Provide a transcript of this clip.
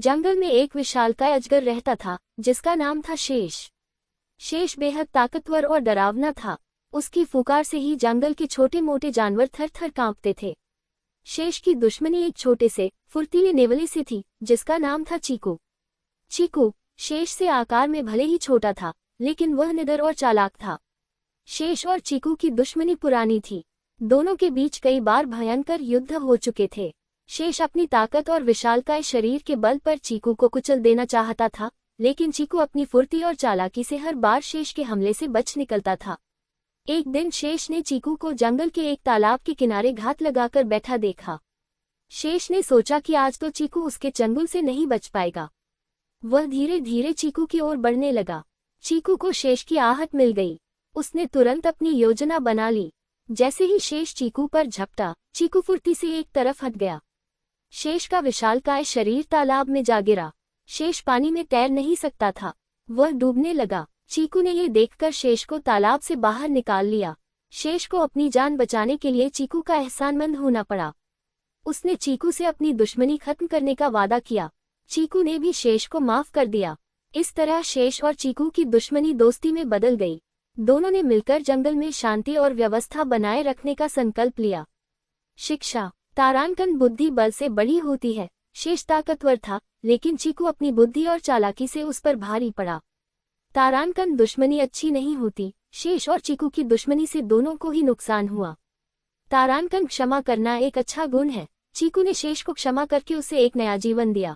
जंगल में एक विशालकाय अजगर रहता था जिसका नाम था शेष। शेष बेहद ताकतवर और डरावना था। उसकी फुकार से ही जंगल के छोटे मोटे जानवर थर थर कांपते थे। शेष की दुश्मनी एक छोटे से फुर्तीले नेवले से थी जिसका नाम था चीकू। चीकू शेष से आकार में भले ही छोटा था, लेकिन वह निडर और चालाक था। शेष और चीकू की दुश्मनी पुरानी थी। दोनों के बीच कई बार भयंकर युद्ध हो चुके थे। शेष अपनी ताकत और विशालकाय शरीर के बल पर चीकू को कुचल देना चाहता था, लेकिन चीकू अपनी फुर्ती और चालाकी से हर बार शेष के हमले से बच निकलता था। एक दिन शेष ने चीकू को जंगल के एक तालाब के किनारे घात लगाकर बैठा देखा। शेष ने सोचा कि आज तो चीकू उसके चंगुल से नहीं बच पाएगा। वह धीरे धीरे चीकू की ओर बढ़ने लगा। चीकू को शेष की आहट मिल गई। उसने तुरंत अपनी योजना बना ली। जैसे ही शेष चीकू पर झपटा, चीकू फुर्ती से एक तरफ हट गया। शेष का विशालकाय शरीर तालाब में जा गिरा। शेष पानी में तैर नहीं सकता था, वह डूबने लगा। चीकू ने ये देखकर शेष को तालाब से बाहर निकाल लिया। शेष को अपनी जान बचाने के लिए चीकू का एहसानमंद होना पड़ा। उसने चीकू से अपनी दुश्मनी खत्म करने का वादा किया। चीकू ने भी शेष को माफ कर दिया। इस तरह शेष और चीकू की दुश्मनी दोस्ती में बदल गई। दोनों ने मिलकर जंगल में शांति और व्यवस्था बनाए रखने का संकल्प लिया। शिक्षा। तारांकन बुद्धि बल से बड़ी होती है। शेष ताकतवर था, लेकिन चीकू अपनी बुद्धि और चालाकी से उस पर भारी पड़ा। तारांकन दुश्मनी अच्छी नहीं होती। शेष और चीकू की दुश्मनी से दोनों को ही नुकसान हुआ। तारांकन क्षमा करना एक अच्छा गुण है। चीकू ने शेष को क्षमा करके उसे एक नया जीवन दिया।